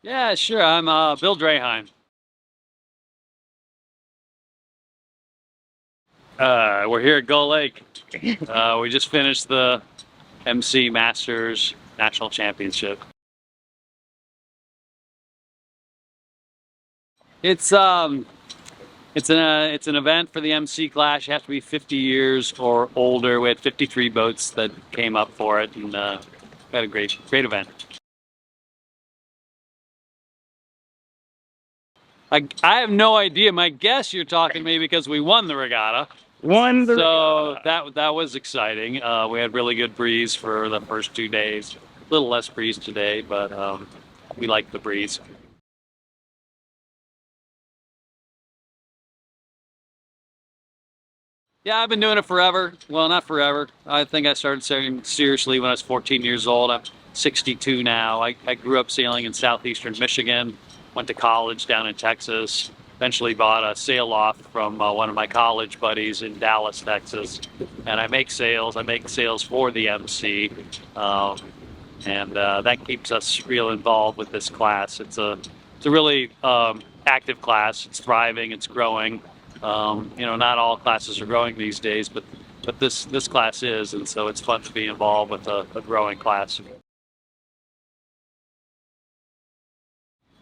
Yeah, sure. I'm Bill Draheim. We're here at Gull Lake. We just finished the MC Masters National Championship. It's um it's an event for the MC class. You have to be 50 years or older. We had 53 boats that came up for it, and we had a great event. I have no idea. My guess you're talking to me because we won the regatta. Won the So regatta. that was exciting. We had really good breeze for the first 2 days. A little less breeze today, but we liked the breeze. Yeah, I've been doing it forever. Well, not forever. I think I started sailing seriously when I was 14 years old. I'm 62 now. I grew up sailing in southeastern Michigan, went to college down in Texas, eventually bought a sail loft from one of my college buddies in Dallas, Texas. And I make sails. I make sails for the MC. Um, and that keeps us real involved with this class. It's a really active class. It's thriving. It's growing. Not all classes are growing these days, but this class is, and so it's fun to be involved with a growing class.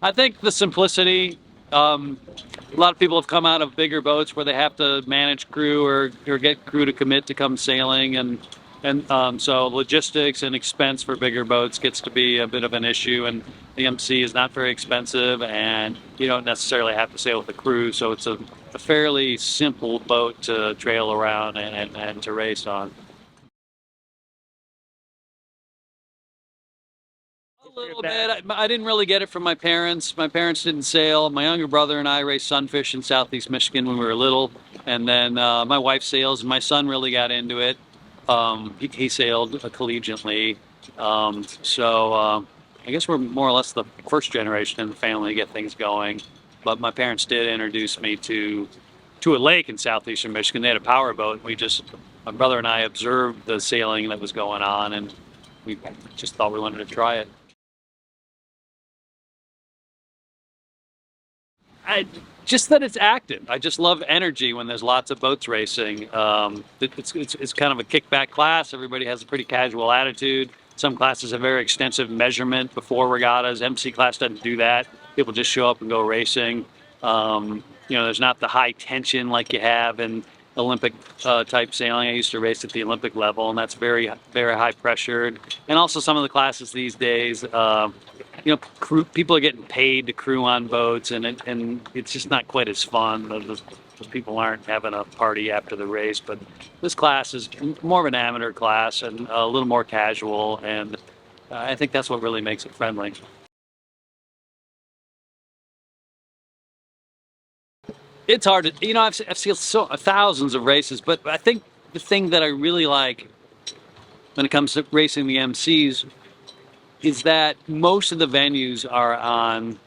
I think the simplicity. A lot of people have come out of bigger boats where they have to manage crew or get crew to commit to come sailing, and so logistics and expense for bigger boats gets to be a bit of an issue. And the MC is not very expensive, and you don't necessarily have to sail with a crew, so it's a fairly simple boat to trail around and to race on. A little bit. I didn't really get it from my parents. My parents didn't sail. My younger brother and I raced sunfish in southeast Michigan when we were little, and then my wife sails, and my son really got into it. He sailed collegiately, I guess we're more or less the first generation in the family to get things going. But my parents did introduce me to a lake in southeastern Michigan. They had a power boat. My brother and I observed the sailing that was going on, and we just thought we wanted to try it. I, just that it's active. I just love energy when there's lots of boats racing. It's kind of a kickback class. Everybody has a pretty casual attitude. Some classes have very extensive measurement before regattas. MC class doesn't do that. People just show up and go racing. There's not the high tension like you have in Olympic type sailing. I used to race at the Olympic level, and that's very, very high pressured. And also some of the classes these days, people are getting paid to crew on boats, and it's just not quite as fun. Those people aren't having a party after the race. But this class is more of an amateur class and a little more casual, and I think that's what really makes it friendly. It's hard to, I've seen thousands of races, but I think the thing that I really like when it comes to racing the MCs is that most of the venues are on,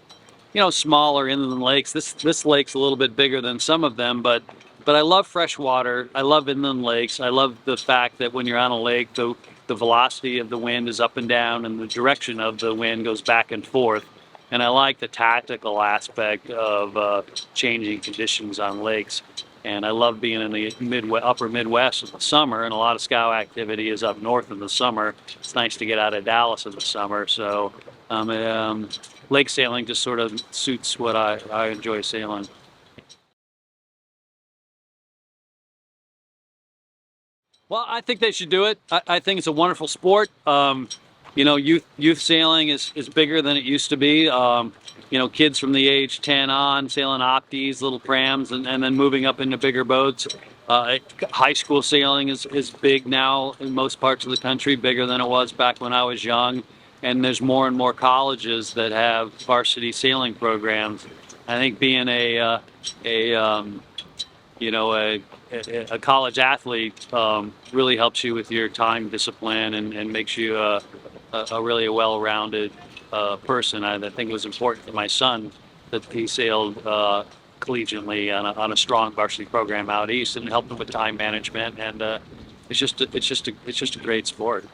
smaller inland lakes. This lake's a little bit bigger than some of them, but I love fresh water. I love inland lakes. I love the fact that when you're on a lake, the velocity of the wind is up and down, and the direction of the wind goes back and forth. And I like the tactical aspect of changing conditions on lakes. And I love being in the upper Midwest in the summer, and a lot of scow activity is up north in the summer. It's nice to get out of Dallas in the summer. So lake sailing just sort of suits what I enjoy sailing. Well, I think they should do it. I think it's a wonderful sport. Youth sailing is bigger than it used to be. Kids from the age 10 on sailing opties, little prams, and then moving up into bigger boats. High school sailing is big now in most parts of the country, bigger than it was back when I was young. And there's more and more colleges that have varsity sailing programs. I think being a college athlete really helps you with your time discipline and makes you a really well-rounded person. I think it was important for my son that he sailed collegiately on a strong varsity program out east, and helped him with time management. And it's just a great sport.